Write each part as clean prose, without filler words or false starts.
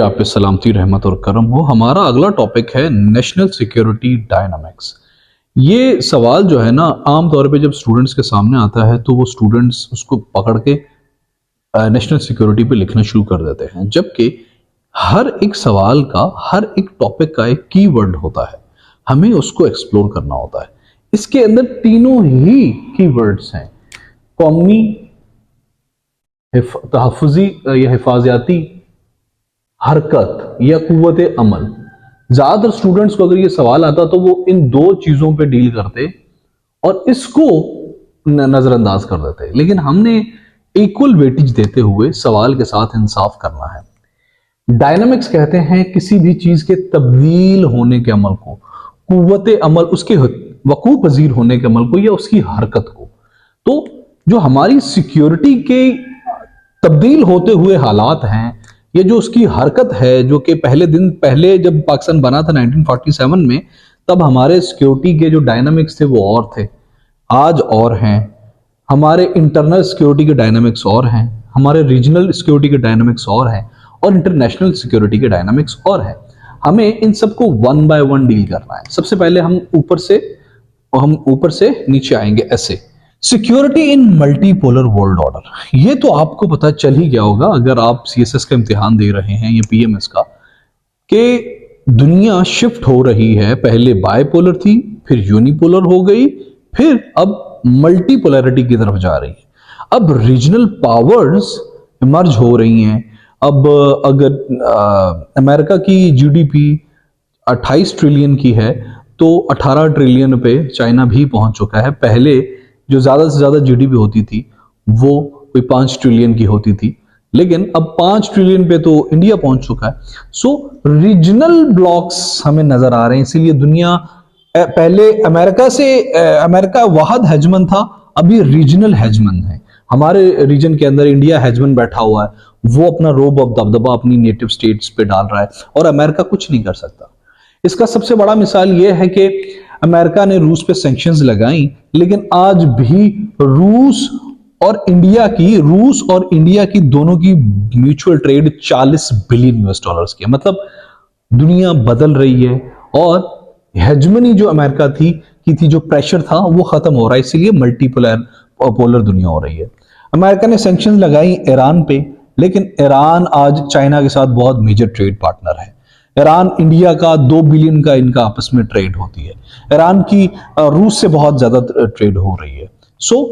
आप पे सलामती रहमत और करम हो। हमारा अगला टॉपिक है नेशनल सिक्योरिटी डायनामिक्स। ये सवाल जो है ना, आमतौर पे जब स्टूडेंट्स के सामने आता है तो वो स्टूडेंट्स उसको पकड़ के नेशनल सिक्योरिटी पे लिखना शुरू कर देते हैं, जबकि हर एक सवाल का, हर एक टॉपिक का एक कीवर्ड होता है। हमें उसको एक्सप्लोर करना होता है। इसके अंदर तीनों ही कीवर्ड्स हैं: कौमी, तहफ़्फ़ुज़ी या हिफाजती हरकत या कुव्वत अमल। ज्यादातर स्टूडेंट्स को अगर ये सवाल आता तो वो इन दो चीजों पे डील करते और इसको नजरअंदाज कर देते, लेकिन हमने इक्वल वेटेज देते हुए सवाल के साथ इंसाफ करना है। डायनामिक्स कहते हैं किसी भी चीज के तब्दील होने के अमल को, कुव्वत अमल उसके वकू पजीर होने के अमल को या उसकी हरकत को। तो जो हमारी सिक्योरिटी के तब्दील होते हुए हालात हैं, ये जो उसकी हरकत है, जो कि पहले जब पाकिस्तान बना था 1947 में, तब हमारे सिक्योरिटी के जो डायनामिक्स थे वो और थे, आज और हैं। हमारे इंटरनल सिक्योरिटी के डायनामिक्स और हैं, हमारे रीजनल सिक्योरिटी के डायनामिक्स और हैं, और इंटरनेशनल सिक्योरिटी के डायनामिक्स और हैं। हमें इन सबको वन बाय वन डील करना है। सबसे पहले हम ऊपर से नीचे आएंगे ऐसे। Security in multipolar world order, ये तो आपको पता चल ही गया होगा अगर आप सीएसएस का इम्तिहान दे रहे हैं या पीएमएस का, कि दुनिया शिफ्ट हो रही है। पहले बायपोलर थी, फिर यूनिपोलर हो गई, फिर अब मल्टीपोलैरिटी की तरफ जा रही है। अब रीजनल पावर्स इमर्ज हो रही हैं। अब अगर अमेरिका की जीडीपी 28 ट्रिलियन की है तो 18 ट्रिलियन पे चाइना भी पहुंच चुका है। पहले जो ज्यादा से ज्यादा जीडीपी होती थी वो कोई 5 ट्रिलियन की होती थी, लेकिन अब 5 ट्रिलियन पे तो इंडिया पहुंच चुका है। सो रीजनल ब्लॉक्स हमें नजर आ रहे हैं। इसीलिए दुनिया, पहले अमेरिका वाहद हेजमन था, अभी रीजनल हेजमन है। हमारे रीजन के अंदर इंडिया हेजमन बैठा हुआ है, वो अपना रोब ऑफ दबदबा अपनी नेटिव स्टेट्स पे डाल रहा है और अमेरिका कुछ नहीं कर सकता। इसका सबसे बड़ा मिसाल यह है कि अमेरिका ने रूस पे सैंक्शंस लगाई, लेकिन आज भी रूस और इंडिया की दोनों की mutual trade 40 billion US dollars की है। मतलब दुनिया बदल रही है और हेजमनी जो अमेरिका थी जो प्रेशर था वो खत्म हो रहा है। इसीलिए पोलर दुनिया हो रही है। अमेरिका ने सैंक्शंस लगाई ईरान पे, लेकिन ईरान आज चाइना के साथ बहुत मेजर ट्रेड पार्टनर है। ईरान इंडिया का 2 बिलियन का इनका आपस में ट्रेड होती है। ईरान की रूस से बहुत ज्यादा ट्रेड हो रही है। सो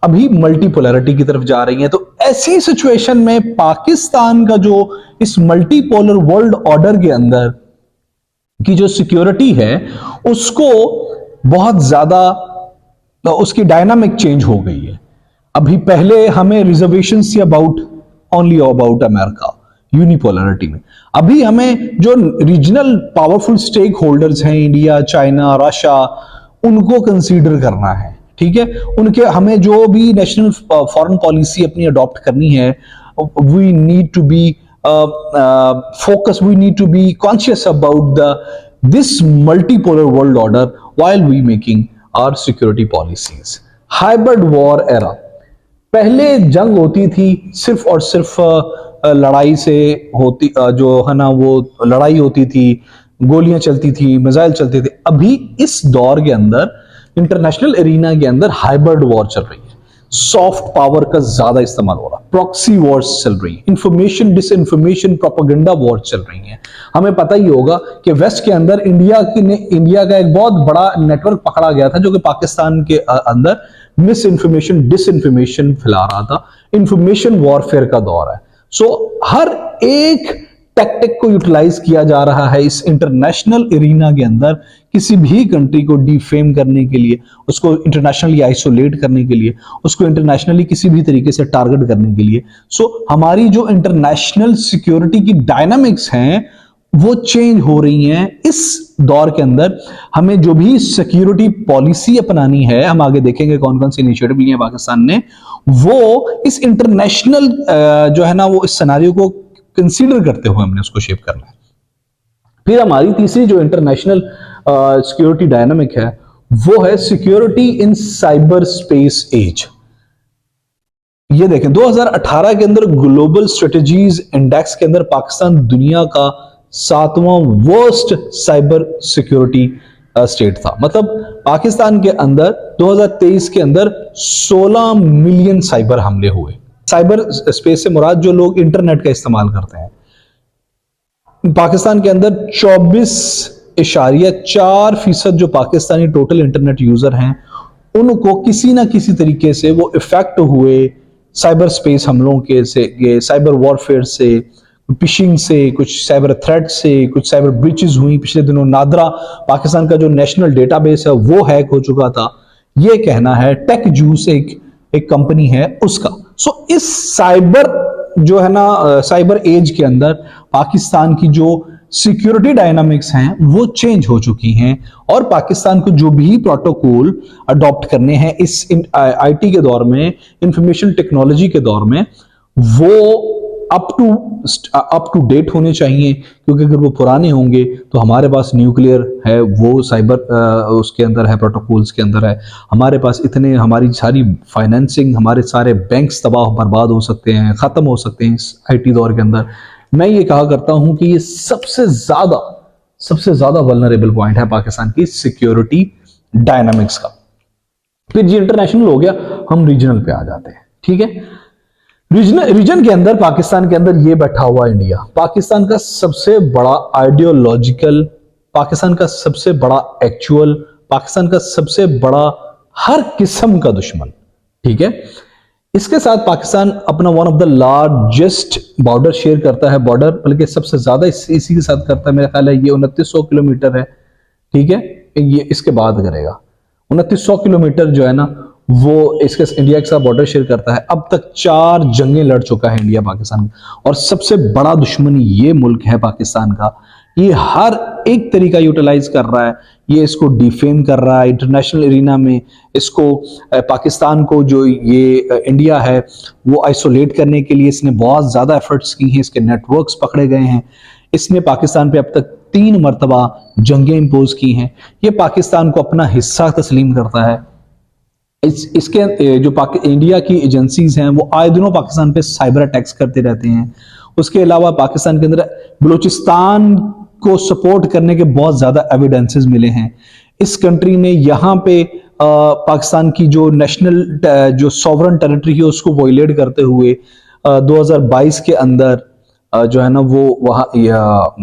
अभी मल्टीपोलैरिटी की तरफ जा रही है। तो ऐसी सिचुएशन में पाकिस्तान का जो इस मल्टीपोलर वर्ल्ड ऑर्डर के अंदर की जो सिक्योरिटी है, उसको बहुत ज्यादा उसकी डायनामिक चेंज हो गई है। अभी पहले हमें reservations only about America unipolarity में, अभी हमें जो रीजनल पावरफुल स्टेक होल्डर्स हैं, इंडिया, चाइना, रशिया, उनको कंसीडर करना है। ठीक है, उनके हमें जो भी नेशनल फॉरेन पॉलिसी अपनी अडॉप्ट करनी है, we need to be focus, we need to be conscious about this multipolar world order while we making our security policies. Hybrid war era, पहले जंग होती थी सिर्फ और सिर्फ लड़ाई से होती, जो है ना वो लड़ाई होती थी, गोलियां चलती थी, मिसाइल चलते थे। अभी इस दौर के अंदर इंटरनेशनल एरिना के अंदर हाइब्रिड वॉर चल रही है। सॉफ्ट पावर का ज्यादा इस्तेमाल हो रहा है, प्रॉक्सी वॉर्स चल रही है, इंफॉर्मेशन डिसइंफॉर्मेशन प्रोपेगेंडा वॉर्स चल रही हैं। हमें पता ही होगा कि वेस्ट के अंदर इंडिया का एक बहुत बड़ा नेटवर्क पकड़ा गया था, जो कि पाकिस्तान के अंदर मिस इंफॉर्मेशन डिसइंफॉर्मेशन फैला रहा था। इंफॉर्मेशन वॉरफेयर का दौर है। सो हर एक टैक्टिक को यूटिलाइज किया जा रहा है इस इंटरनेशनल एरिना के अंदर, किसी भी कंट्री को डिफेम करने के लिए, उसको इंटरनेशनली आइसोलेट करने के लिए, उसको इंटरनेशनली किसी भी तरीके से टारगेट करने के लिए। सो हमारी जो इंटरनेशनल सिक्योरिटी की डायनामिक्स हैं वो चेंज हो रही हैं। इस दौर के अंदर हमें जो भी सिक्योरिटी पॉलिसी अपनानी है, हम आगे देखेंगे कौन कौन सी इनिशिएटिव लिए पाकिस्तान ने, वो इस इंटरनेशनल जो है ना वो इस सिनेरियो को कंसीडर करते हुए हमने उसको शेप करना है। फिर हमारी तीसरी जो इंटरनेशनल सिक्योरिटी डायनामिक है वो है security in cyber space age. ये देखें 2018 के अंदर ग्लोबल स्ट्रेटजीज इंडेक्स के अंदर पाकिस्तान दुनिया का 7वां वर्स्ट साइबर सिक्योरिटी स्टेट था। मतलब पाकिस्तान के अंदर 2023 के अंदर 16 मिलियन साइबर हमले हुए। साइबर स्पेस से मुराद जो लोग इंटरनेट का इस्तेमाल करते हैं, पाकिस्तान के अंदर 24.4% जो पाकिस्तानी टोटल इंटरनेट यूजर हैं उनको किसी ना किसी तरीके से वो इफेक्ट हुए साइबर स्पेस हमलों के से, साइबर वॉरफेयर से, फिशिंग से, कुछ साइबर थ्रेट से, कुछ साइबर ब्रीचेस हुई। पिछले दिनों नादरा पाकिस्तान का जो नेशनल डेटाबेस है वो हैक हो चुका था, ये कहना है टेक जूस एक कंपनी है उसका। सो इस साइबर जो है ना साइबर एज के अंदर पाकिस्तान की जो सिक्योरिटी डायनामिक्स हैं वो चेंज हो चुकी हैं, और पाकिस्तान को जो भी प्रोटोकॉल अडॉप्ट करने हैं इस आईटी के दौर में, इंफॉर्मेशन टेक्नोलॉजी के दौर में, वो अप टू डेट होने चाहिए। क्योंकि अगर वो पुराने होंगे तो हमारे पास न्यूक्लियर है, वो साइबर उसके अंदर है, प्रोटोकॉल्स के अंदर है, हमारे पास इतने, हमारी सारी फाइनेंसिंग, हमारे सारे बैंक्स तबाह बर्बाद हो सकते हैं, खत्म हो सकते हैं इस आईटी दौर के अंदर। मैं ये कहा करता हूं कि ये सबसे ज्यादा वल्नरेबल पॉइंट है पाकिस्तान की सिक्योरिटी डायनामिक्स का। फिर जी इंटरनेशनल हो गया, हम रीजनल पे आ जाते हैं। ठीक है, रीजन के अंदर पाकिस्तान के अंदर ये बैठा हुआ इंडिया, पाकिस्तान का सबसे बड़ा आइडियोलॉजिकल, पाकिस्तान का सबसे बड़ा एक्चुअल, पाकिस्तान का सबसे बड़ा हर किस्म का दुश्मन। ठीक है, इसके साथ पाकिस्तान अपना one of the largest border share करता है, बॉर्डर बल्कि सबसे ज्यादा इसी के साथ करता है। मेरा ख्याल है ये 2900 किलोमीटर है। ठीक है, ये इसके बाद करेगा 2900 किलोमीटर जो है ना वो इसके इंडिया के साथ बॉर्डर शेयर करता है। अब तक 4 जंगें लड़ चुका है इंडिया पाकिस्तान, और सबसे बड़ा दुश्मन ये मुल्क है पाकिस्तान का। ये हर एक तरीका यूटिलाइज कर रहा है, ये इसको डिफेम कर रहा है इंटरनेशनल एरिना में, इसको पाकिस्तान को जो ये इंडिया है वो आइसोलेट करने के लिए इसने बहुत ज़्यादा एफर्ट्स की हैं, इसके नेटवर्क्स पकड़े गए हैं। इसने पाकिस्तान पे अब तक 3 मरतबा जंगें इम्पोज की हैं। ये पाकिस्तान को अपना हिस्सा तस्लीम करता है। इसके जो इंडिया की एजेंसीज हैं वो आए दिनों पाकिस्तान पे साइबर अटैक्स करते रहते हैं। उसके अलावा पाकिस्तान के अंदर बलूचिस्तान को सपोर्ट करने के बहुत ज्यादा एविडेंसेस मिले हैं। इस कंट्री ने यहाँ पे पाकिस्तान की जो नेशनल जो सॉवरन टेरिटरी है उसको वॉयलेट करते हुए 2022 के अंदर जो है ना वो वहाँ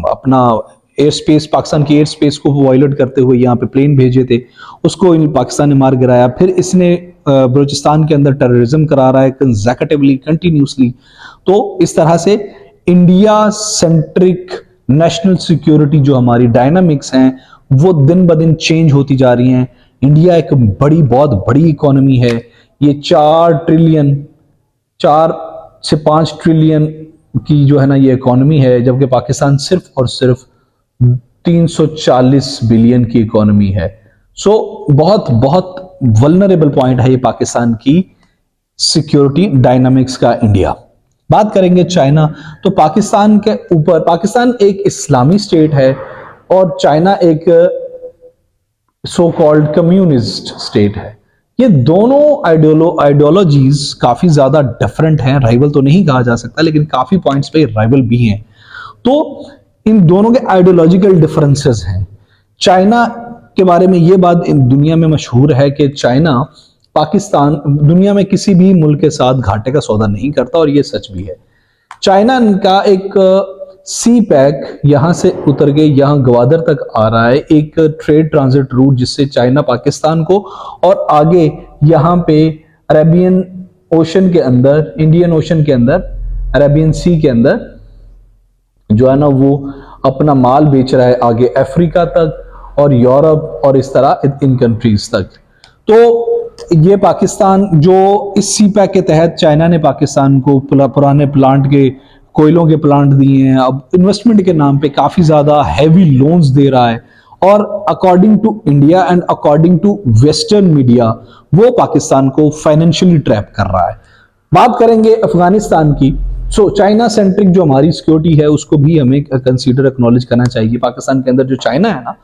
अपना एयर स्पेस, पाकिस्तान की एयर स्पेस को वॉयलेट करते हुए यहाँ पे प्लेन भेजे थे, उसको पाकिस्तान ने मार गिराया। फिर इसने बलूचिस्तान के अंदर टेररिज्म करा रहा है कंसेक्यूटिवली, कंटिन्यूसली। तो इस तरह से इंडिया सेंट्रिक नेशनल सिक्योरिटी जो हमारी डायनामिक्स हैं वो दिन ब दिन चेंज होती जा रही हैं। इंडिया एक बहुत बड़ी इकोनॉमी है, ये 4 से 5 ट्रिलियन की जो है ना ये इकोनॉमी है, जबकि पाकिस्तान सिर्फ और सिर्फ 340 बिलियन की इकोनॉमी है। सो बहुत वल्नरेबल पॉइंट है ये पाकिस्तान की सिक्योरिटी डायनामिक्स का इंडिया। बात करेंगे चाइना, तो पाकिस्तान के ऊपर, पाकिस्तान एक इस्लामी स्टेट है और चाइना एक सो कॉल्ड कम्युनिस्ट स्टेट है। ये दोनों आइडियोलॉजीज काफी ज्यादा डिफरेंट हैं, राइवल तो नहीं कहा जा सकता लेकिन काफी पॉइंट्स पे राइवल भी हैं। तो इन दोनों के आइडियोलॉजिकल डिफरेंसेस हैं। चाइना के बारे में ये बात दुनिया में मशहूर है कि चाइना पाकिस्तान दुनिया में किसी भी मुल्क के साथ घाटे का सौदा नहीं करता, और ये सच भी है। चाइना का एक सी पैक यहां से उतर के यहां ग्वादर तक आ रहा है, एक ट्रेड ट्रांजिट रूट जिससे चाइना पाकिस्तान को और आगे यहां पे अरेबियन ओशन के अंदर, इंडियन ओशन के अंदर, अरेबियन सी के अंदर जो है ना वो अपना माल बेच रहा है आगे अफ्रीका तक और यूरोप और इस तरह इन कंट्रीज तक। तो ये पाकिस्तान जो इस सी पैक के तहत चाइना ने पाकिस्तान को पुराने प्लांट के, कोयलों के प्लांट दिए हैं, अब इन्वेस्टमेंट के नाम पे काफी ज्यादा हैवी लोन्स दे रहा है, और according to India and according to western media वो पाकिस्तान को फाइनेंशियली ट्रैप कर रहा है। बात करेंगे अफगानिस्तान की। सो चाइना सेंट्रिक जो हमारी सिक्योरिटी है उसको भी हमें कंसीडर एक्नॉलेज करना चाहिए। पाकिस्तान के अंदर जो चाइना है ना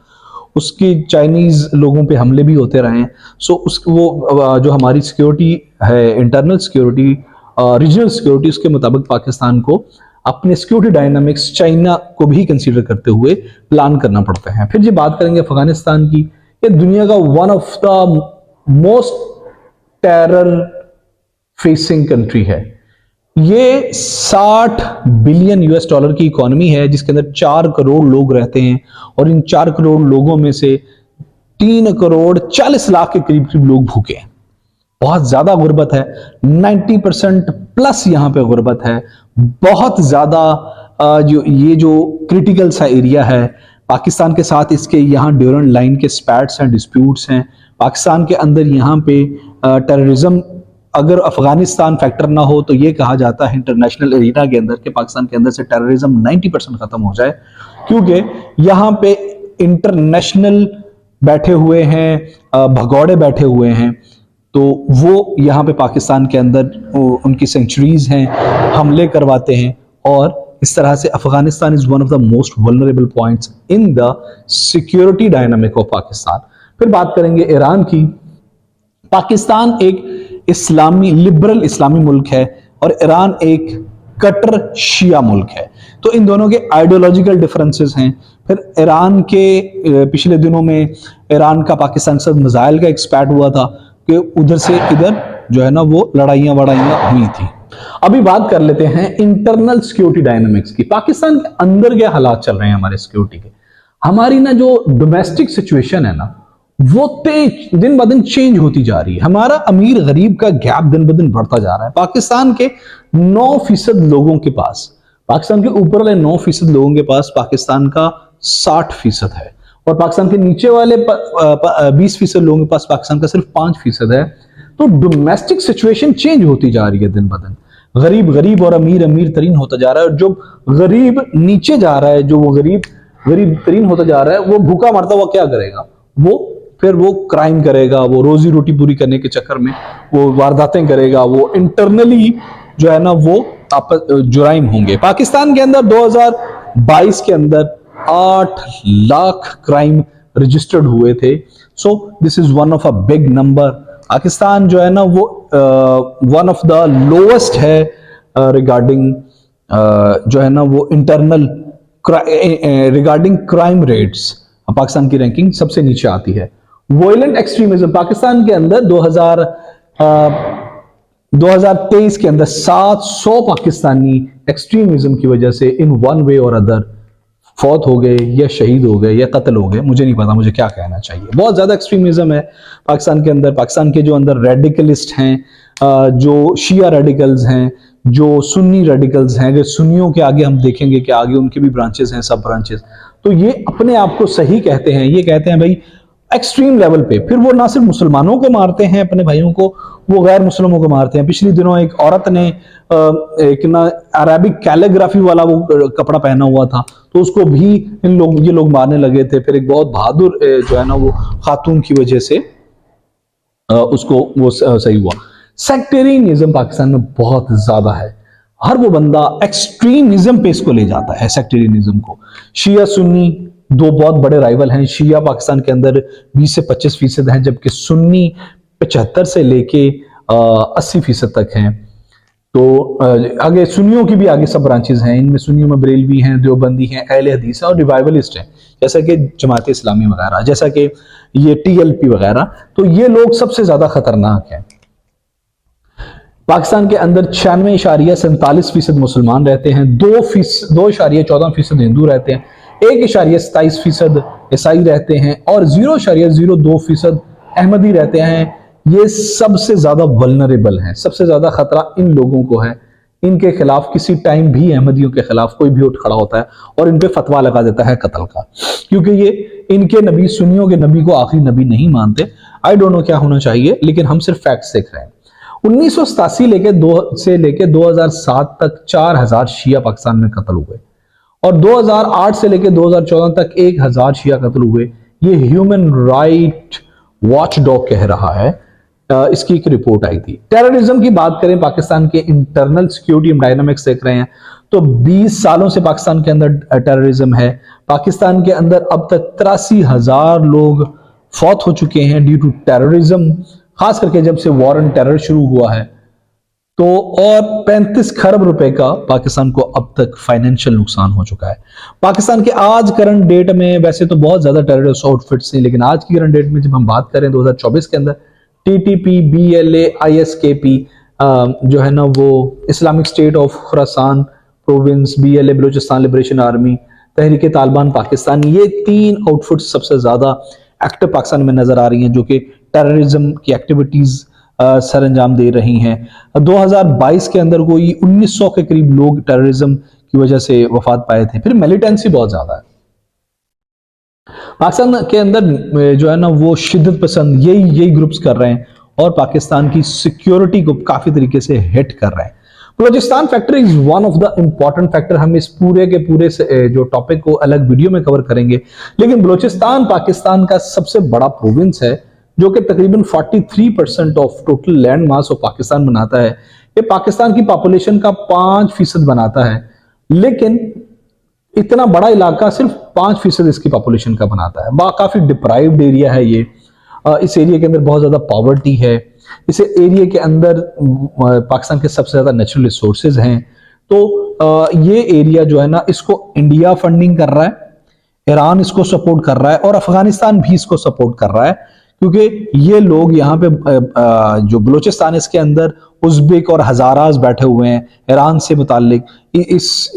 उसकी चाइनीज लोगों पे हमले भी होते रहे हैं। सो वो जो हमारी सिक्योरिटी है, इंटरनल सिक्योरिटी, रीजनल सिक्योरिटी, उसके मुताबिक पाकिस्तान को अपने सिक्योरिटी डायनामिक्स चाइना को भी कंसीडर करते हुए प्लान करना पड़ता है। फिर जी बात करेंगे अफगानिस्तान की, ये दुनिया का one of the most terror facing country है। ये 60 बिलियन यूएस डॉलर की इकोनॉमी है, जिसके अंदर 4 करोड़ लोग रहते हैं, और इन 4 करोड़ लोगों में से 3 करोड़ 40 लाख के करीब करीब लोग भूखे हैं। बहुत ज्यादा गुर्बत है, 90% प्लस यहां पे गुर्बत है। बहुत ज्यादा जो क्रिटिकल सा एरिया है पाकिस्तान के साथ, इसके यहाँ ड्यूरेंट लाइन के स्पैट्स हैं, डिस्प्यूट्स हैं। पाकिस्तान के अंदर यहाँ पे टेररिज्म, अगर अफगानिस्तान फैक्टर ना हो तो ये कहा जाता है इंटरनेशनल एरिना के अंदर कि पाकिस्तान के अंदर से टेररिज्म 90% खत्म हो जाए, क्योंकि यहाँ पे इंटरनेशनल बैठे हुए हैं, भगौड़े बैठे हुए हैं, तो वो यहाँ पे पाकिस्तान के अंदर उनकी सेंचुरीज हैं, हमले करवाते हैं, और इस तरह से Afghanistan is one of the most vulnerable points in the security dynamic of Pakistan. फिर बात करेंगे ईरान की। पाकिस्तान एक इस्लामी लिबरल इस्लामी मुल्क है और ईरान एक कट्टर शिया मुल्क है, तो इन दोनों के आइडियोलॉजिकल डिफरेंसेस हैं। फिर ईरान के पिछले दिनों में ईरान का पाकिस्तान से मिसाइल का एक्सपैट हुआ था कि उधर से इधर जो है ना वो लड़ाइयां हुई थी। अभी बात कर लेते हैं इंटरनल सिक्योरिटी डायनामिक्स की। पाकिस्तान के अंदर क्या हालात चल रहे हैं हमारे सिक्योरिटी के। हमारी ना जो डोमेस्टिक सिचुएशन है ना, वो तेज दिन ब दिन चेंज होती जा रही है। हमारा अमीर गरीब का गैप दिन ब दिन बढ़ता जा रहा है। पाकिस्तान के 9% लोगों के पास, पाकिस्तान के ऊपर वाले 9% लोगों के पास पाकिस्तान का 60% है, और पाकिस्तान के नीचे वाले 20% लोगों के पास पाकिस्तान का सिर्फ 5% है। तो डोमेस्टिक सिचुएशन चेंज होती जा रही है दिन ब दिन। गरीब गरीब और अमीर अमीर तरीन होता जा रहा है, और जो गरीब नीचे जा रहा है, जो वो गरीब तरीन होता जा रहा है, वो भूखा मरता हुआ क्या करेगा? फिर वो क्राइम करेगा, वो रोजी रोटी पूरी करने के चक्कर में वो वारदातें करेगा, वो इंटरनली जो है ना वो जुराइम होंगे। पाकिस्तान के अंदर 2022 के अंदर 8 लाख क्राइम रजिस्टर्ड हुए थे। So this is one of a big number. Pakistan जो है ना वो वन ऑफ द लोएस्ट है रिगार्डिंग जो है ना वो internal regarding crime rates. Pakistan की रैंकिंग सबसे नीचे आती है। वॉयलेंट एक्सट्रीमिज्म पाकिस्तान के अंदर 2023 के अंदर 700 पाकिस्तानी एक्सट्रीमिज्म की वजह से इन वन वे और अदर फौत हो गए, या शहीद हो गए, या कत्ल हो गए। मुझे नहीं पता मुझे क्या कहना चाहिए। बहुत ज्यादा एक्सट्रीमिज्म है पाकिस्तान के अंदर। पाकिस्तान के जो अंदर रेडिकलिस्ट हैं, जो शिया रेडिकल्स हैं, जो सुन्नी रेडिकल्स हैं, अगर सुन्नियों के आगे हम देखेंगे कि आगे उनके भी ब्रांचेस हैं, सब ब्रांचेस, तो ये अपने आप को सही कहते हैं। ये कहते हैं भाई एक्सट्रीम लेवल पे। फिर वो ना सिर्फ मुसलमानों को मारते हैं अपने भाइयों को, वो गैर मुस्लिमों को मारते हैं। पिछले दिनों एक औरत ने एक ना अरेबिक कैलीग्राफी वाला वो कपड़ा पहना हुआ था, तो उसको भी ये लोग मारने लगे थे। फिर एक बहुत बहादुर जो है ना वो खातून की वजह से उसको वो सही हुआ। सेक्टेरियनिज्म पाकिस्तान में बहुत ज्यादा है। हर वो बंदा एक्सट्रीमिज्म पे इसको ले जाता है, सेक्टेरियनिज्म को। शिया सुन्नी दो बहुत बड़े राइवल हैं। शिया पाकिस्तान के अंदर 20 से 25% हैं, जबकि सुन्नी 75 से लेके 80% तक हैं। तो आगे सुन्नियों की भी आगे सब ब्रांचेस हैं। इनमें सुन्नियों में बरेलवी हैं, देवबंदी हैं, अहले हदीस हैं और रिवाइवलिस्ट हैं, जैसा कि जमात इस्लामी वगैरह, जैसा कि ये TLP वगैरह। तो ये लोग सबसे ज्यादा खतरनाक हैं। पाकिस्तान के अंदर 96.47% मुसलमान रहते हैं, 2.14% हिंदू रहते हैं, 1.27% ईसाई रहते हैं और 0.02% अहमदी रहते हैं। ये सबसे ज्यादा वल्नरेबल हैं। सबसे ज्यादा खतरा इन लोगों को है। इनके खिलाफ किसी टाइम भी अहमदियों के खिलाफ कोई भी उठ खड़ा होता है और इन पे फतवा लगा देता है कत्ल का, क्योंकि ये इनके नबी, सुन्नियों के नबी को आखिरी नबी नहीं मानते। आई डोंट नो क्या होना चाहिए, लेकिन हम सिर्फ फैक्ट्स देख रहे हैं। 1987 से लेके 2007 तक 4000 शिया पाकिस्तान में कत्ल हुए और 2008 से लेके 2014 तक 1000 शिया कत्ल हुए। ये ह्यूमन राइट वॉच डॉग कह रहा है। इसकी एक रिपोर्ट आई थी। टेररिज्म की बात करें, पाकिस्तान के इंटरनल सिक्योरिटी डायनामिक्स देख रहे हैं तो 20 सालों से पाकिस्तान के अंदर टेररिज्म है। पाकिस्तान के अंदर अब तक 83,000 लोग फौत हो चुके हैं ड्यू टू टेररिज्म, खास करके जब से वॉर ऑन टेरर शुरू हुआ है। तो और 35 खरब रुपए का पाकिस्तान को अब तक फाइनेंशियल नुकसान हो चुका है। पाकिस्तान के आज करंट डेट में वैसे तो बहुत ज्यादा टेररिस्ट आउटफिट्स नहीं, लेकिन आज की करंट डेट में जब हम बात करें 2024 के अंदर टीटीपी, बीएलए, आईएसकेपी जो है ना वो Islamic State of Khorasan province, BLA Balochistan liberation army, Tehrik Taliban Pakistan, ये 3 आउटफिट्स सबसे ज्यादा एक्टिव पाकिस्तान में नजर आ रही हैं जो कि टेररिज्म की एक्टिविटीज सर अंजाम दे रही हैं। 2022 के अंदर कोई 1900 के करीब लोग टेररिज्म की वजह से वफात पाए थे। फिर मिलिटेंसी बहुत ज्यादा है पाकिस्तान के अंदर जो है ना वो शिद्दत पसंद यही ग्रुप्स कर रहे हैं और पाकिस्तान की सिक्योरिटी को काफी तरीके से हिट कर रहे हैं। Balochistan factor is one of the important factor. हम इस पूरे के पूरे जो टॉपिक को अलग वीडियो में कवर करेंगे, लेकिन बलूचिस्तान पाकिस्तान का सबसे बड़ा प्रोविंस है जो कि तकरीबन 43% of total land mass of Pakistan बनाता है। ये पाकिस्तान की पॉपुलेशन का 5% बनाता है, लेकिन इतना बड़ा इलाका सिर्फ 5% इसकी पॉपुलेशन का बनाता है। काफी डिप्राइव्ड एरिया है ये। इस एरिया के अंदर बहुत ज्यादा पॉवर्टी है। इस एरिया के अंदर पाकिस्तान के सबसे ज्यादा नेचुरल रिसोर्सेज हैं। तो ये एरिया जो है ना इसको इंडिया फंडिंग कर रहा है, ईरान इसको सपोर्ट कर रहा है और अफगानिस्तान भी इसको सपोर्ट कर रहा है, क्योंकि ये लोग यहाँ पे जो बलूचिस्तान इसके अंदर उज़्बेक और हजाराज बैठे हुए हैं ईरान से मुताल्लिक। इस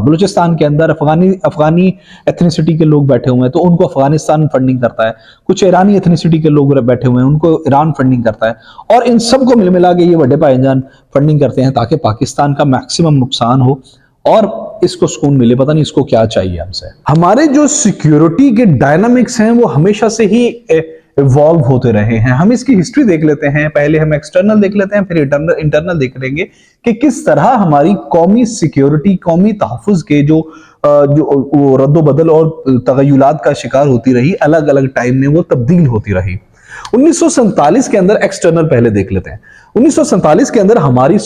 बलूचिस्तान के अंदर अफगानी एथनिसिटी के लोग बैठे हुए हैं, तो उनको अफगानिस्तान फंडिंग करता है। कुछ ईरानी एथनिसिटी के लोग बैठे हुए हैं, उनको ईरान फंडिंग करता है। और इन सबको मिला के ये बड़े भाईजान फंडिंग करते हैं ताकि पाकिस्तान का मैक्सिमम नुकसान हो और इसको सुकून मिले। पता नहीं इसको क्या चाहिए हमसे। हमारे जो सिक्योरिटी के डायनामिक्स हैं वो हमेशा से ही इवॉल्व होते रहे हैं। हम इसकी हिस्ट्री देख लेते हैं। पहले हम एक्सटर्नल देख लेते हैं, फिर इंटरनल देख लेंगे कि किस तरह हमारी कौमी सिक्योरिटी, कौमी तहफ़्फ़ुज़ के जो रद्दोबदल और तगय्युरात का शिकार होती रही, अलग अलग टाइम में वो तब्दील होती रही। 1947 के अंदर एक्सटर्नल पहले देख लेते हैं। 1947 के अंदर हमने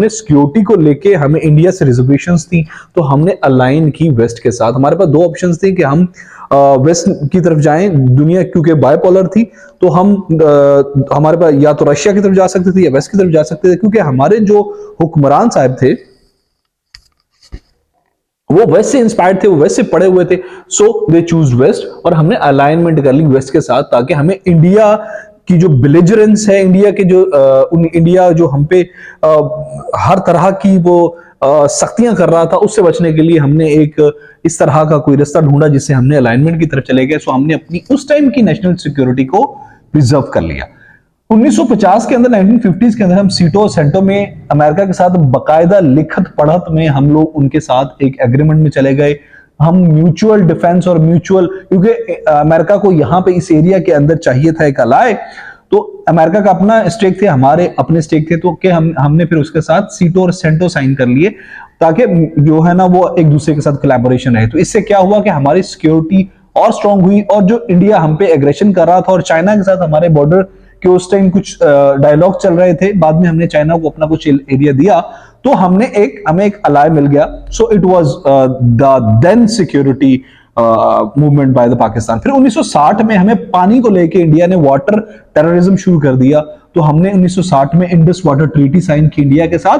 सिक्योरिटी को लेके हमें इंडिया से रिजर्वेशंस थी, तो हमने अलाइन की वेस्ट के साथ। हमारे पास 2 ऑप्शंस थे कि हम वेस्ट की तरफ जाएं, दुनिया क्योंकि बायपोलर थी, तो हमारे पास या तो रशिया की तरफ जा सकते थे या वेस्ट की तरफ जा सकते थे, क्योंकि हमारे जो हुक्मरान साहब थे वो वेस्ट से इंस्पायर्ड थे, वो वेस्ट से पढ़े हुए थे। सो दे चूज वेस्ट और हमने अलाइनमेंट कर ली वेस्ट के साथ, ताकि हमें इंडिया की जो बिलिजरेंस है, इंडिया जो हम पे हर तरह की वो सख्तियां कर रहा था, उससे बचने के लिए हमने एक इस तरह का कोई रास्ता ढूंढा जिससे हमने अलाइनमेंट की तरफ चले गए। सो हमने अपनी उस टाइम की नेशनल सिक्योरिटी को प्रिजर्व कर लिया। 1950 के अंदर, 1950s के अंदर हम सीटो और सेंटो में अमेरिका के साथ बकायदा लिखत पढ़त में हम लोग उनके साथ एक एग्रीमेंट में चले गए। हम म्यूचुअल डिफेंस और क्योंकि अमेरिका को यहाँ पे इस एरिया के अंदर चाहिए था एक अलाय, तो अमेरिका का अपना स्टेक थे, हमारे अपने स्टेक थे, तो हमने फिर उसके साथ सीटो और सेंटो साइन कर लिए ताकि जो है ना वो एक दूसरे के साथ कोलैबोरेशन रहे। तो इससे क्या हुआ कि हमारी सिक्योरिटी और स्ट्रांग हुई, और जो इंडिया हम पे एग्रेशन कर रहा था और चाइना के साथ हमारे बॉर्डर कि उस टाइम कुछ डायलॉग चल रहे थे, बाद में हमने चाइना को अपना कुछ एरिया दिया, तो हमें एक अलाय मिल गया। So it was the then security movement by the Pakistan. फिर 1960 में हमें पानी को लेके इंडिया ने वाटर टेररिज्म शुरू कर दिया, तो हमने 1960 में इंडस वाटर ट्रीटी साइन की इंडिया के साथ,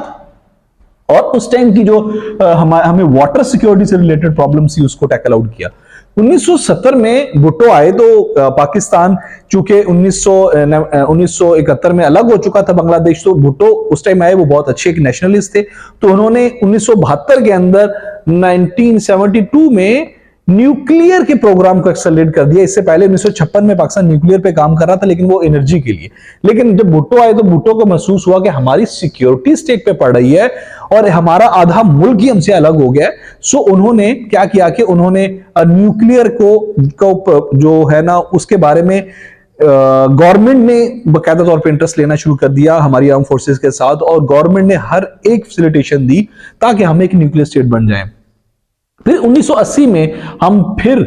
और उस टाइम की जो हमें वाटर सिक्योरिटी से रिलेटेड प्रॉब्लम्स थी उसको टैकल आउट किया। 1970 में भुट्टो आए, तो पाकिस्तान चूंकि 1971 में अलग हो चुका था बांग्लादेश, तो भुट्टो उस टाइम आए, वो बहुत अच्छे एक नेशनलिस्ट थे। तो उन्होंने 1972 के अंदर 1972 में न्यूक्लियर के प्रोग्राम को एक्सेलरेट कर दिया। इससे पहले 1956 में पाकिस्तान न्यूक्लियर पे काम कर रहा था, लेकिन वो एनर्जी के लिए। लेकिन जब भुट्टो आए तो भुट्टो को महसूस हुआ कि हमारी सिक्योरिटी स्टेक पे पड़ रही है और हमारा आधा मुल्क ही हमसे अलग हो गया। सो उन्होंने क्या किया कि उन्होंने न्यूक्लियर को जो है ना उसके बारे में गवर्नमेंट ने बाकायदा तौर पे इंटरेस्ट लेना शुरू कर दिया हमारी आर्म फोर्सेस के साथ, और गवर्नमेंट ने हर एक फैसिलिटेशन दी ताकि हम एक न्यूक्लियर स्टेट बन जाए। फिर 1980 में हम फिर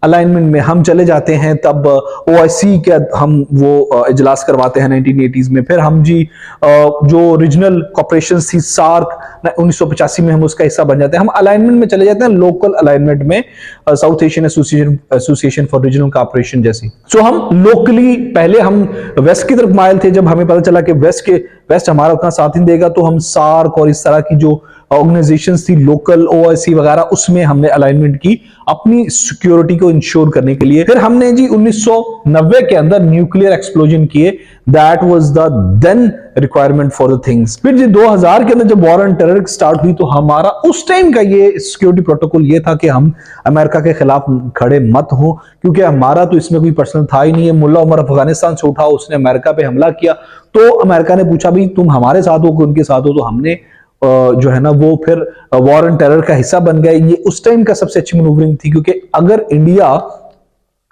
अलाइनमेंट में हम चले जाते हैं, तब ओआईसी के हम वो इजलास करवाते हैं 1980s में। फिर हम जी जो रीजनल कॉर्पोरेशन थी सार्क 1985 में हम उसका हिस्सा बन जाते हैं। हम अलाइनमेंट में चले जाते हैं, लोकल अलाइनमेंट में south Asian association for regional corporation जैसी। सो हम लोकली पहले हम वेस्ट की तरफ माइल थे, जब हमें पता चला कि वेस्ट हमारा उतना साथ नहीं देगा, तो हम सार्क और इस तरह की जो ऑर्गेनाइजेशंस थी लोकल ओआईसी वगैरह, उसमें हमने अलाइनमेंट की अपनी सिक्योरिटी को इंश्योर करने के लिए। फिर हमने जी 1990 के अंदर न्यूक्लियर एक्सप्लोजन किए, that was the then requirement for the things. फिर जी 2000 के अंदर जब वॉर ऑन टेरर स्टार्ट हुई, तो हमारा उस टाइम का ये सिक्योरिटी प्रोटोकॉल ये था कि हम अमेरिका के खिलाफ खड़े मत हो, क्योंकि हमारा तो इसमें कोई पर्सनल था ही नहीं है। मुल्ला उमर अफगानिस्तान से उठा, उसने अमेरिका पे हमला किया, तो अमेरिका ने पूछा भाई तुम हमारे साथ हो कि उनके साथ हो, तो हमने जो है ना वो फिर वॉर ऑन टेरर का हिस्सा बन गए। ये उस टाइम का सबसे अच्छी मैनूवरिंग थी, क्योंकि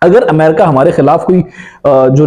अगर अमेरिका हमारे खिलाफ कोई जो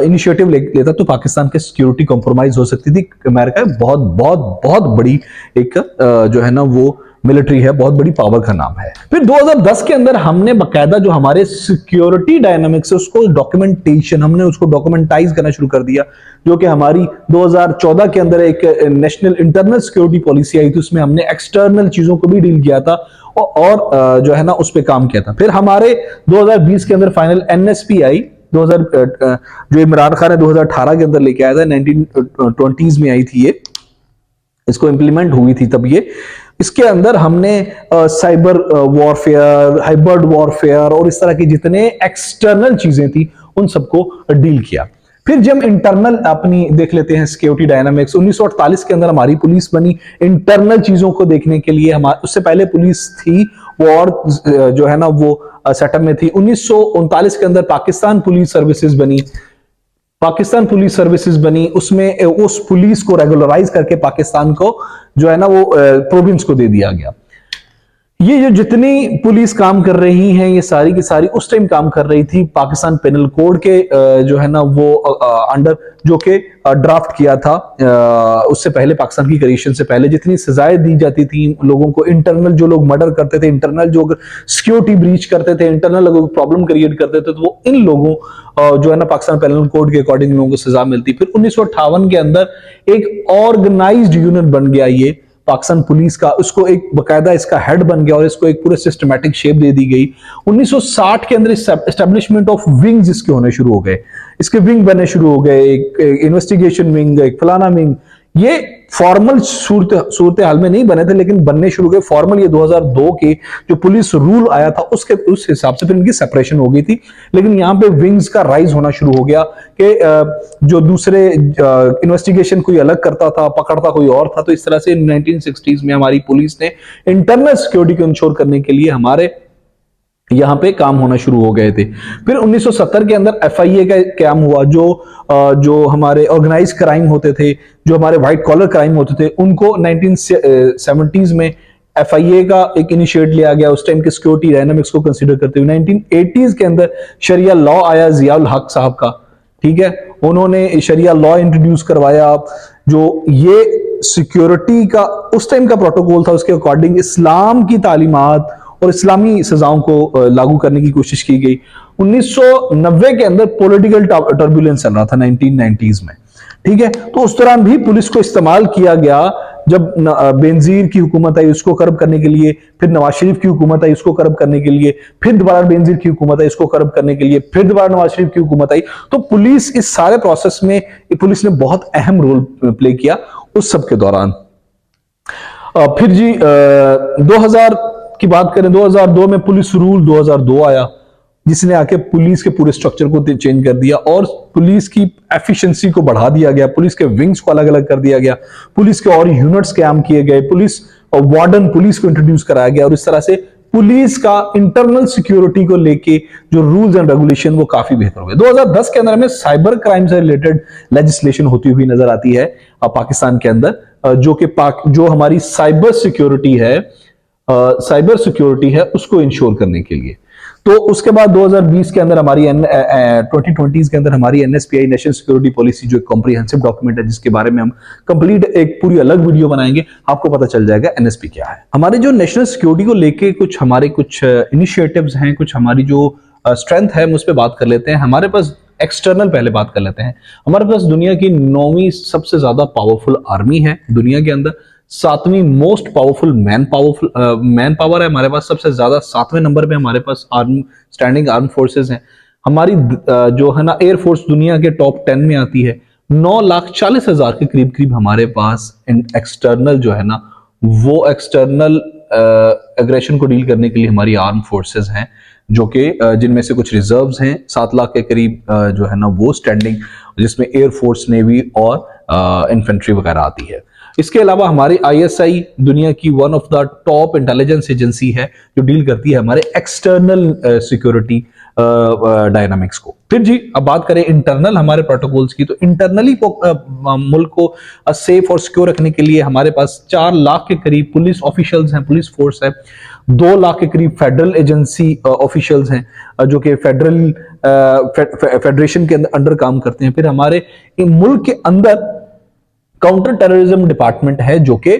इनिशिएटिव लेता, तो पाकिस्तान की सिक्योरिटी कॉम्प्रोमाइज हो सकती थी। अमेरिका बहुत बहुत बहुत बड़ी एक जो है ना वो मिलिट्री है, बहुत बड़ी पावर का नाम है। फिर 2010 के अंदर हमने बकायदा जो हमारे सिक्योरिटी डायनामिक्स है उसको डॉक्यूमेंटेशन, हमने उसको डॉक्यूमेंटाइज करना शुरू कर दिया, जो कि हमारी 2014 के अंदर एक नेशनल इंटरनल सिक्योरिटी पॉलिसी आई थी, उसमें हमने एक्सटर्नल चीजों को भी डील किया था और जो है ना उस पर काम किया था। फिर हमारे 2020 के अंदर फाइनल एनएसपी आई, 2000 जो इमरान खान ने 2018 के अंदर लेके आया था, 1920s में आई थी ये, इसको इंप्लीमेंट हुई थी तब ये। इसके अंदर हमने साइबर वॉरफेयर, हाइब्रिड वॉरफेयर और इस तरह की जितने एक्सटर्नल चीजें थी उन सबको डील किया। फिर जब इंटरनल अपनी देख लेते हैं सिक्योरिटी डायनामिक्स, 1948 के अंदर हमारी पुलिस बनी इंटरनल चीजों को देखने के लिए। हमारे उससे पहले पुलिस थी वॉर जो है ना वो सेटअप में थी। 1939 के अंदर पाकिस्तान पुलिस सर्विसेज बनी, उसमें उस पुलिस को रेगुलराइज करके पाकिस्तान को जो है ना वो प्रोविंस को दे दिया गया। ये जो जितनी पुलिस काम कर रही हैं, ये सारी की सारी उस टाइम काम कर रही थी पाकिस्तान पेनल कोड के जो है ना वो अंडर, जो कि ड्राफ्ट किया था उससे पहले, पाकिस्तान की क्रिएशन से पहले। जितनी सजाएं दी जाती थी लोगों को, इंटरनल जो लोग मर्डर करते थे, इंटरनल जो सिक्योरिटी ब्रीच करते थे, इंटरनल लोगों को प्रॉब्लम क्रिएट करते थे, तो वो इन लोगों जो है ना पाकिस्तान पेनल कोड के अकॉर्डिंग लोगों को सजा मिलती। फिर 1958 के अंदर एक ऑर्गेनाइज्ड यूनिट बन गया ये पाकिस्तान पुलिस का, उसको एक बकायदा इसका हेड बन गया और इसको एक पूरे सिस्टमैटिक शेप दे दी गई। 1960 के अंदर एस्टेब्लिशमेंट ऑफ विंग्स इसके होने शुरू हो गए, इसके विंग बनने शुरू हो गए, एक इन्वेस्टिगेशन विंग, एक फलाना विंग। ये फॉर्मल सूरत हाल में नहीं बने थे, लेकिन बनने शुरू हुए फॉर्मल। ये 2002 के जो पुलिस रूल आया था उस हिसाब से फिर इनकी सेपरेशन हो गई थी। लेकिन यहाँ पे विंग्स का राइज होना शुरू हो गया कि जो दूसरे इन्वेस्टिगेशन कोई अलग करता था, पकड़ता कोई और था। तो इस तरह से 1960s में हमारी पुलिस ने इंटरनल सिक्योरिटी को इंश्योर करने के लिए हमारे यहां पे काम होना शुरू हो गए थे। फिर 1970 के अंदर एफआईए का काम हुआ, जो हमारे ऑर्गेनाइज क्राइम होते थे, जो हमारे व्हाइट कॉलर क्राइम होते थे, उनको 1970s में एफआईए का एक इनिशिएट लिया गया उस टाइम के सिक्योरिटी डायनामिक्स को कंसीडर करते हुए। 1980s के अंदर शरिया लॉ आया जियाउल हक साहब का, ठीक है, उन्होंने शरिया लॉ इंट्रोड्यूस करवाया। जो ये सिक्योरिटी का उस टाइम का प्रोटोकॉल था, उसके अकॉर्डिंग इस्लाम की तालीमात और इस्लामी सजाओं को लागू करने की कोशिश की गई। 1990 के अंदर पॉलिटिकल टर्बुलेंस चल रहा था 1990s में, ठीक है, तो उस दौरान भी पुलिस को इस्तेमाल किया गया। जब बेनजीर की हुकूमत आई उसको कर्ब करने के लिए, फिर नवाज शरीफ की हुकूमत आई उसको कर्ब करने के लिए, फिर दोबारा बेनजीर की हुकूमत आई उसको कर्ब करने के लिए, फिर दोबारा नवाज शरीफ की हुकूमत आई। तो पुलिस इस सारे प्रोसेस में, पुलिस ने बहुत अहम रोल प्ले किया उस सब के दौरान। फिर जी 2000 की बात करें, 2002 में पुलिस रूल 2002 आया, जिसने आके पुलिस के पूरे स्ट्रक्चर को चेंज कर दिया और पुलिस की एफिशिएंसी को बढ़ा दिया गया, पुलिस के विंग्स को अलग अलग कर दिया गया, पुलिस के और यूनिट्स कैम किए गए, पुलिस और वार्डन पुलिस को इंट्रोड्यूस कराया गया और इस तरह से पुलिस का इंटरनल सिक्योरिटी को लेके जो रूल्स एंड रेगुलेशन वो काफी बेहतर हो गए। 2010 के अंदर हमें साइबर क्राइम से रिलेटेड लेजिस्लेशन होती हुई नजर आती है पाकिस्तान के अंदर, जो हमारी साइबर सिक्योरिटी है उसको इंश्योर करने के लिए। तो उसके बाद 2020 के अंदर हमारी 2020 के अंदर हमारी एनएसपीआई नेशनल सिक्योरिटी पॉलिसी जो एक कॉम्प्रिहेंसिव डॉक्यूमेंट है, जिसके बारे में हम कंप्लीट एक पूरी अलग वीडियो बनाएंगे, आपको पता चल जाएगा एनएसपी क्या है। हमारे जो नेशनल सिक्योरिटी को लेके कुछ इनिशिएटिव्स हैं, कुछ हमारी जो स्ट्रेंथ है, हम उस पर बात कर लेते हैं। हमारे पास एक्सटर्नल पहले बात कर लेते हैं। हमारे पास दुनिया की 9वीं सबसे ज्यादा पावरफुल आर्मी है दुनिया के अंदर, 7वीं मोस्ट पावरफुल मैन पावर है हमारे पास, सबसे ज्यादा 7वें नंबर पे हमारे पास स्टैंडिंग आर्म फोर्सेस हैं। हमारी जो है ना एयर फोर्स दुनिया के टॉप 10 में आती है। 9,40,000 के करीब करीब हमारे पास एक्सटर्नल जो है ना वो एक्सटर्नल एग्रेशन को डील करने के लिए हमारी आर्म फोर्सेस हैं, जो कि जिनमें से कुछ रिजर्व्स हैं 7 लाख के करीब जो है ना वो स्टैंडिंग, जिसमें एयर फोर्स, नेवी और इन्फेंट्री वगैरह आती है। इसके अलावा हमारी आईएसआई दुनिया की one of the top intelligence agency है, जो डील करती है हमारे एक्सटर्नल सिक्योरिटी डायनामिक्स को। फिर जी अब बात करें इंटरनल हमारे प्रोटोकॉल्स की, तो इंटरनली मुल्क को सेफ और सिक्योर रखने के लिए हमारे पास 4 लाख के करीब पुलिस ऑफिशियल्स हैं, पुलिस फोर्स है। 2 लाख के करीब फेडरल एजेंसी ऑफिशियल्स हैं, जो कि फेडरेशन के अंदर काम करते हैं। फिर हमारे मुल्क के अंदर काउंटर टेररिज्म डिपार्टमेंट है, जो कि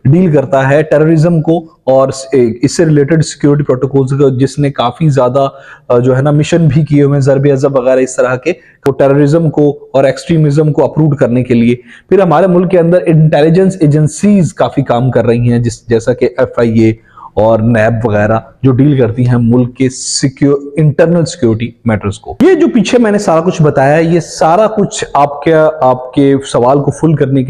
डील करता है टेररिज्म को और इससे रिलेटेड सिक्योरिटी प्रोटोकॉल्स को, जिसने काफी ज्यादा जो है ना मिशन भी किए हुए हैं, ज़र्ब अज़ब वगैरह इस तरह के, तो टेररिज्म को और एक्सट्रीमिज्म को अप्रूव करने के लिए। फिर हमारे मुल्क के अंदर इंटेलिजेंस एजेंसीज काफी काम कर रही हैं, जैसा कि FIA और नैब वगैरह, जो डील करती हैं मुल्क के इंटरनल सिक्योरिटी मैटर्स को। ये जो पीछे मैंने सारा कुछ बताया, ये सारा कुछ आपके सवाल को फिल करने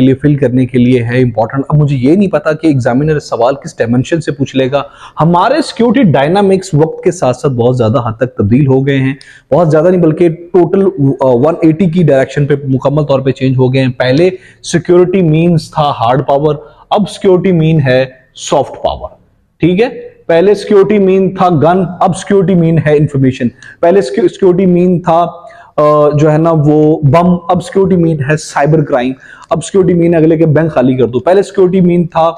के लिए है इंपॉर्टेंट। अब मुझे ये नहीं पता कि एग्जामिनर सवाल किस डायमेंशन से पूछ लेगा। हमारे सिक्योरिटी डायनामिक्स वक्त के साथ साथ बहुत ज्यादा हद तक तब्दील हो गए हैं, बहुत ज्यादा नहीं बल्कि टोटल 180 की डायरेक्शन पे मुकम्मल तौर पे चेंज हो गए हैं। पहले सिक्योरिटी मीन्स था हार्ड पावर, अब सिक्योरिटी मीन है सॉफ्ट पावर। ठीक है, पहले सिक्योरिटी मीन था गन, अब सिक्योरिटी मीन है इंफॉर्मेशन। पहले सिक्योरिटी मीन था जो है ना वो बम, अब सिक्योरिटी मीन है साइबर क्राइम। अब सिक्योरिटी मीन अगले के बैंक खाली कर दो। पहले सिक्योरिटी मीन था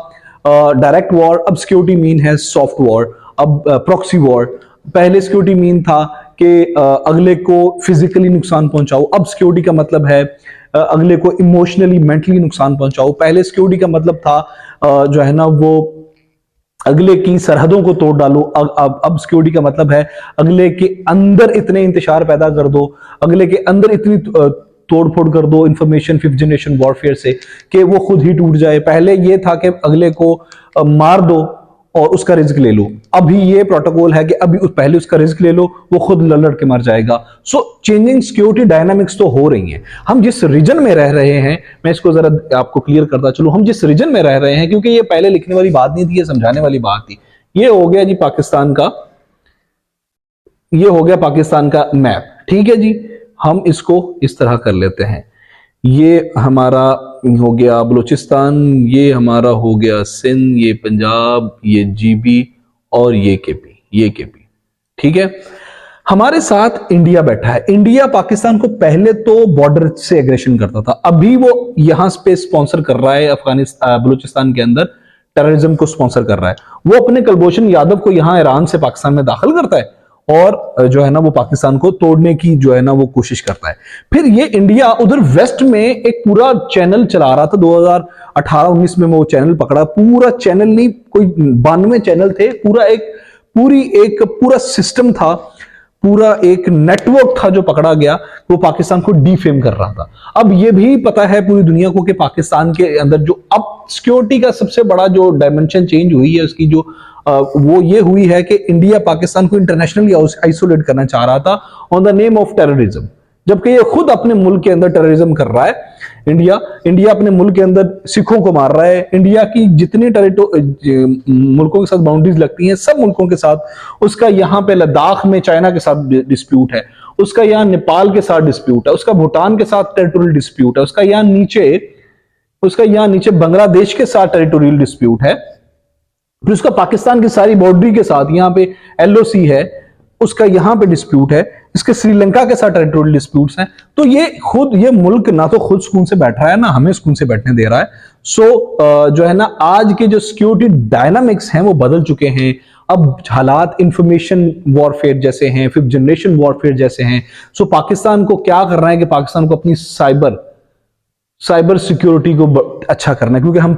डायरेक्ट वॉर, अब सिक्योरिटी मीन है सॉफ्ट वॉर, अब प्रॉक्सी वॉर। पहले सिक्योरिटी मीन था कि अगले को फिजिकली नुकसान पहुंचाओ, अब सिक्योरिटी का मतलब है अगले को इमोशनली मेंटली नुकसान पहुंचाओ। पहले सिक्योरिटी का मतलब था जो है ना वो अगले की सरहदों को तोड़ डालो, अब सिक्योरिटी का मतलब है अगले के अंदर इतने इंतशार पैदा कर दो, अगले के अंदर इतनी तोड़फोड़ कर दो इंफॉर्मेशन 5th जनरेशन वॉरफेयर से कि वो खुद ही टूट जाए। पहले ये था कि अगले को मार दो और उसका रिस्क ले लो, अभी ये प्रोटोकॉल है कि अभी पहले उसका रिस्क ले लो, वो खुद लड़ के मर जाएगा। सो चेंजिंग सिक्योरिटी डायनामिक्स तो हो रही हैं। हम जिस रीजन में रह रहे हैं, मैं इसको जरा आपको क्लियर करता चलूं, हम जिस रीजन में रह रहे हैं, क्योंकि ये पहले लिखने वाली बात नहीं थी, ये समझाने वाली बात थी। ये हो गया जी पाकिस्तान का, ये हो गया पाकिस्तान का मैप। ठीक है जी, हम इसको इस तरह कर लेते हैं। ये हमारा हो गया बलूचिस्तान, ये हमारा हो गया सिंध, ये पंजाब, ये GB और ये KP। ठीक है, हमारे साथ इंडिया बैठा है। इंडिया पाकिस्तान को पहले तो बॉर्डर से एग्रेशन करता था, अभी वो यहां पे स्पॉन्सर कर रहा है अफगानिस्तान, बलूचिस्तान के अंदर टेररिज्म को स्पॉन्सर कर रहा है। वो अपने कुलभूषण यादव को यहां ईरान से पाकिस्तान में दाखिल करता है और जो है ना वो पाकिस्तान को तोड़ने की जो है ना वो कोशिश करता है। फिर ये इंडिया उधर वेस्ट में एक पूरा चैनल चला रहा था। 2018-19 में वो चैनल पकड़ा, पूरा चैनल नहीं, कोई 92 चैनल थे, पूरा सिस्टम था, पूरा एक नेटवर्क था जो पकड़ा गया, वो पाकिस्तान को डिफेम कर रहा था। अब ये भी पता है पूरी दुनिया को कि पाकिस्तान के अंदर जो अब सिक्योरिटी का सबसे बड़ा जो डायमेंशन चेंज हुई है उसकी जो वो ये हुई है कि इंडिया पाकिस्तान को इंटरनेशनली आइसोलेट करना चाह रहा था on the name of terrorism, जबकि ये खुद अपने मुल्क के अंदर टेररिज्म कर रहा है। इंडिया अपने मुल्क के अंदर सिखों को मार रहा है। इंडिया की जितनी मुल्कों के साथ बाउंड्रीज लगती हैं, सब मुल्कों के साथ उसका यहाँ पे लद्दाख में चाइना के साथ डिस्प्यूट है, उसका यहाँ नेपाल के साथ डिस्प्यूट है, उसका भूटान के साथ टेरिटोरियल डिस्प्यूट है, उसका यहाँ नीचे बांग्लादेश के साथ टेरिटोरियल डिस्प्यूट है, फिर उसका पाकिस्तान की सारी बाउंड्री के साथ यहाँ पे LOC है, उसका यहाँ पे डिस्प्यूट है, इसके श्रीलंका के साथ टेरिटोरियल डिस्प्यूट्स हैं। तो ये मुल्क ना तो खुद सुकून से बैठ रहा है, ना हमें सुकून से बैठने दे रहा है। सो जो है ना आज के जो सिक्योरिटी डायनामिक्स हैं वो बदल चुके हैं। अब हालात इंफॉर्मेशन वॉरफेयर जैसे हैं, फिफ्थ जनरेशन वॉरफेयर जैसे हैं। सो पाकिस्तान को क्या करना है कि पाकिस्तान को अपनी साइबर सिक्योरिटी को अच्छा करना है, क्योंकि हम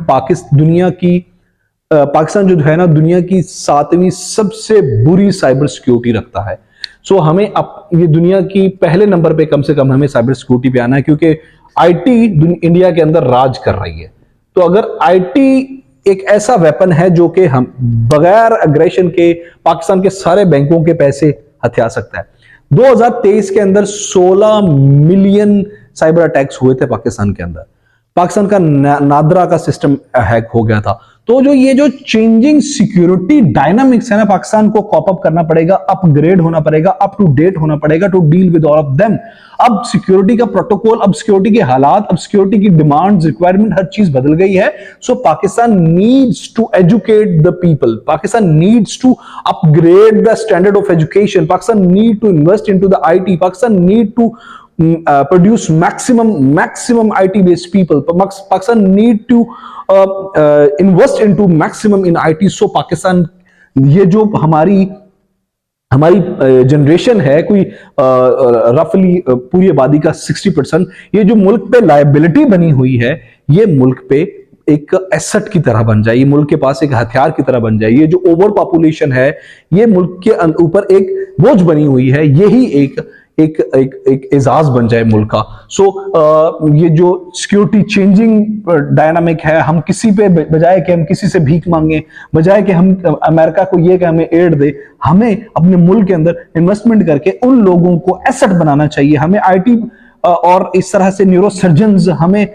पाकिस्तान जो है ना, दुनिया की 7वीं सबसे बुरी साइबर सिक्योरिटी रखता है। सो हमें ये दुनिया की पहले नंबर पे कम से कम हमें साइबर सिक्योरिटी पे आना है, क्योंकि आईटी इंडिया के अंदर राज कर रही है। तो अगर आईटी एक ऐसा वेपन है जो कि हम बगैर अग्रेशन के पाकिस्तान के सारे बैंकों के पैसे हथिया सकता है। 2023 के अंदर 16 मिलियन साइबर अटैक्स हुए थे पाकिस्तान के अंदर। पाकिस्तान का नादरा का सिस्टम हैक हो गया था। तो ये जो चेंजिंग सिक्योरिटी डायनामिक्स है ना, पाकिस्तान को कॉप अप करना पड़ेगा, अपग्रेड होना पड़ेगा, अप टू डेट होना पड़ेगा to deal with all of them. अब सिक्योरिटी का प्रोटोकॉल, अब सिक्योरिटी के हालात, अब सिक्योरिटी की डिमांड्स, रिक्वायरमेंट, हर चीज बदल गई है। So Pakistan needs to educate the people, Pakistan needs to upgrade the standard of education, Pakistan need to invest into the IT, Pakistan need to produce maximum IT based people. Pakistan need to invest into maximum in IT. So Pakistan, ये जो हमारी generation है, कोई रफली पूरी आबादी का 60%, ये जो मुल्क पे लायबिलिटी बनी हुई है, ये मुल्क पे एक एसेट की तरह बन जाए, ये मुल्क के पास एक हथियार की तरह बन जाए। ये जो ओवर पॉपुलेशन है, ये मुल्क के ऊपर एक बोझ बनी हुई है, यही एक एजाज बन जाए मुल्क का। सो ये जो सिक्योरिटी चेंजिंग डायनामिक है, हम किसी पे बजाय कि हम किसी से भीख मांगे, बजाय कि हम अमेरिका को ये कि हमें एड दे, हमें अपने मुल्क के अंदर इन्वेस्टमेंट करके उन लोगों को एसेट बनाना चाहिए। हमें आईटी और इस तरह से न्यूरोसर्जन्स, हमें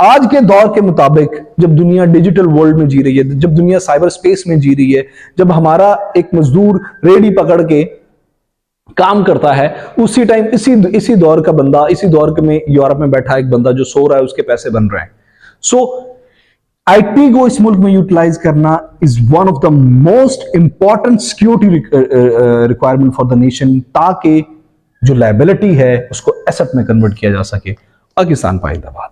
आज के दौर के मुताबिक, जब दुनिया डिजिटल वर्ल्ड में जी रही है, जब दुनिया साइबर स्पेस में जी रही है, जब हमारा एक मजदूर रेडी पकड़ के काम करता है, उसी टाइम इसी दौर का बंदा, इसी दौर में यूरोप में बैठा एक बंदा जो सो रहा है, उसके पैसे बन रहे हैं। सो आईटी को इस मुल्क में यूटिलाइज करना is one of the most important security requirement for the nation, ताकि जो लायबिलिटी है उसको एसेट में कन्वर्ट किया जा सके। पाकिस्तान पाइंदाबाद।